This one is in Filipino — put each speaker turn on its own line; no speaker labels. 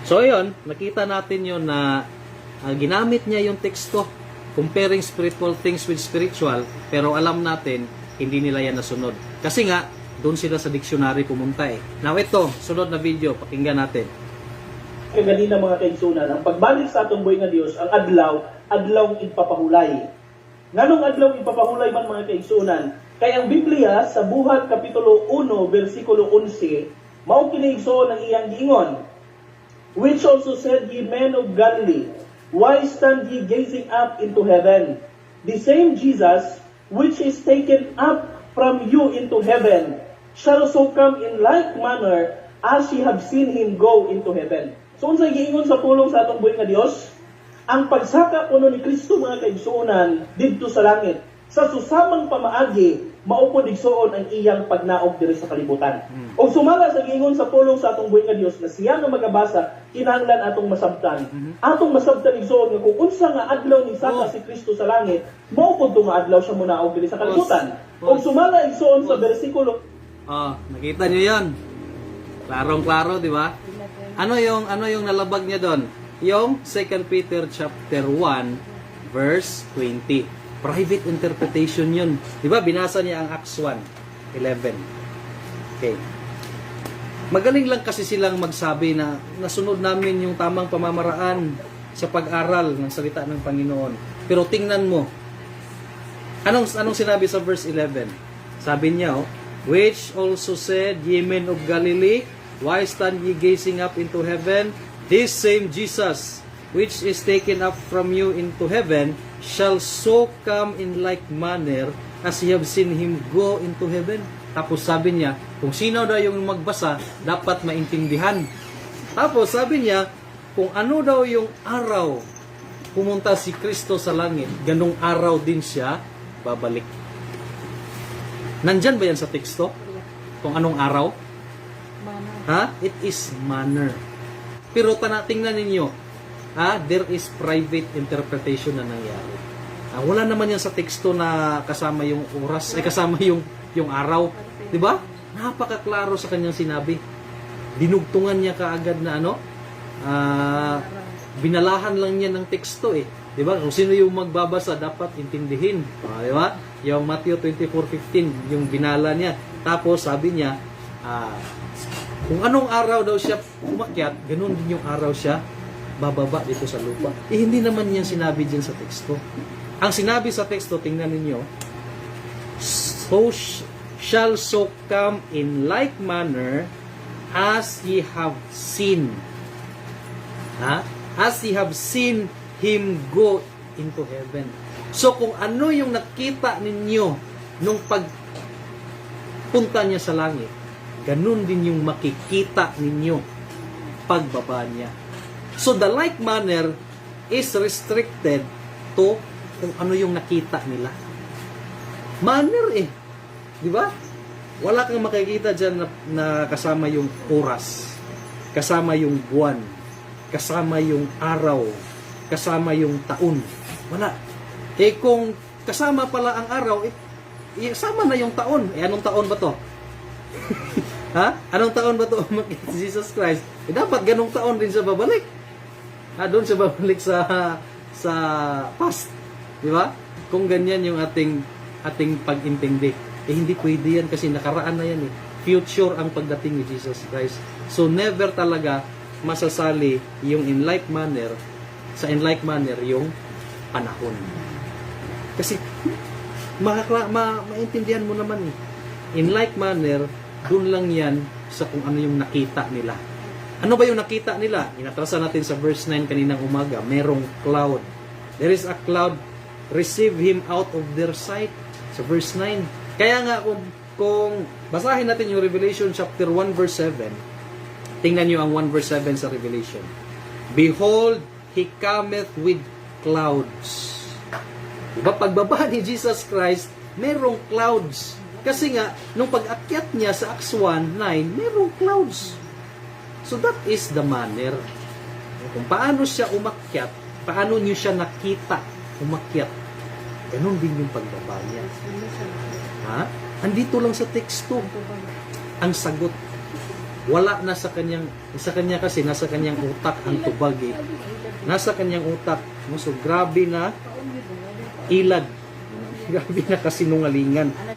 So ayun, nakita natin yun na ginamit niya yung teksto, comparing spiritual things with spiritual, pero alam natin, hindi nila yan nasunod. Kasi nga, doon sila sa dictionary pumunta eh. Now ito, sunod na video, pakinggan natin.
Kaganina mga kaigsunan, ang pagbalik sa atong buhay nga Dios, ang adlaw ipapahulay. Nganong adlaw ipapahulay man mga kaigsunan? Kaya ang Biblia sa Buhat Kapitulo 1, versikulo 11, mao kiniigsoon ang iyang giingon. Which also said, ye men of Galilee, why stand ye gazing up into heaven? The same Jesus, which is taken up from you into heaven, shall so come in like manner as ye have seen him go into heaven. So, unsay giingon sa pulong sa atong buhay nga Dios? Ang pagsaka kuno ni Kristo mga kaigsuonan didto sa langit. Sa susamang pamaagi, maupod igsuon ang iyang pagnaog diri sa kalibutan. O sumala sa giingon sa pulong sa atong buhay nga Dios na siya nga magabasa, kinahanglan atong masabtan. Atong masabtan igsuon nga kung unsa nga adlaw ni saka si Kristo sa langit, maupod to nga adlaw siya munaog diri sa kalibutan. O sumala igsuon sa bersikulo
Nakita niyo 'yan. Klarong-klaro, di ba? Ano yung nalabag niya doon? Yung 2 Peter chapter 1 verse 20. Private interpretation 'yun. Di ba? Binasa niya ang Acts 1:11. Okay. Magaling lang kasi silang magsabi na nasunod namin yung tamang pamamaraan sa pag-aral ng salita ng Panginoon. Pero tingnan mo. Anong sinabi sa verse 11? Sabi niya, which also said, ye men of Galilee, why stand ye gazing up into heaven? This same Jesus, which is taken up from you into heaven, shall so come in like manner as ye have seen him go into heaven. Tapos sabi niya, kung sino daw yung magbasa, dapat maintindihan. Tapos sabi niya, kung ano daw yung araw pumunta si Kristo sa langit, ganung araw din siya babalik. Nandyan ba yan sa teksto? Kung anong araw? Ha? It is manner. Pero tingnan ninyo, there is private interpretation na nangyari. Wala naman yan sa teksto na kasama yung oras, kasama yung araw. Diba? Napakaklaro sa kanyang sinabi. Dinugtungan niya kaagad na binalahan lang niya ng teksto eh. Diba? Kung sino yung magbabasa, dapat intindihin. Diba? Yung Matthew 24:15, yung binala niya. Tapos sabi niya, kung anong araw daw siya umakyat, ganun din yung araw siya bababa dito sa lupa. Hindi naman yan sinabi dyan sa teksto. Ang sinabi sa teksto, tingnan ninyo, so shall so come in like manner as ye have seen. As ye have seen him go into heaven. So kung ano yung nakita ninyo nung pagpunta niya sa langit, ganun din yung makikita ninyo pagbaba niya. So the like manner is restricted to kung ano yung nakita nila. Manner eh. Di ba? Wala kang makikita dyan na kasama yung oras, kasama yung buwan, kasama yung araw, kasama yung taon. Wala. Kung kasama pala ang araw, kasama na yung taon. Anong taon ba to? Anong taon ba to si Jesus Christ? Dapat ganong taon din siya babalik. Doon siya babalik sa past. Di ba? Kung ganyan yung ating pag-intindi. Hindi pwede yan kasi nakaraan na yan eh. Future ang pagdating ni Jesus Christ. So never talaga masasali yung in like manner yung panahon. Kasi maintindihan mo naman eh. In like manner, dun lang yan sa kung ano yung nakita nila. Ano ba yung nakita nila? Inatrasan natin sa verse 9 kaninang umaga. Merong cloud. There is a cloud. Receive him out of their sight. Sa verse 9. Kaya nga kung basahin natin yung Revelation chapter 1 verse 7, tingnan nyo ang 1 verse 7 sa Revelation. Behold, he cometh with clouds. Diba? Pagbaba ni Jesus Christ, merong clouds. Kasi nga, nung pag-akyat niya sa Acts 1:9, merong clouds. So that is the manner. Kung paano siya umakyat, paano niyo siya nakita umakyat, ganun din yung pagbaba niya. Andito lang sa teksto ang sagot. wala na sa kanya kasi nasa kanyang utak ang tubag eh. Nasa kanyang utak. So grabe na ilad. Grabe na kasinungalingan.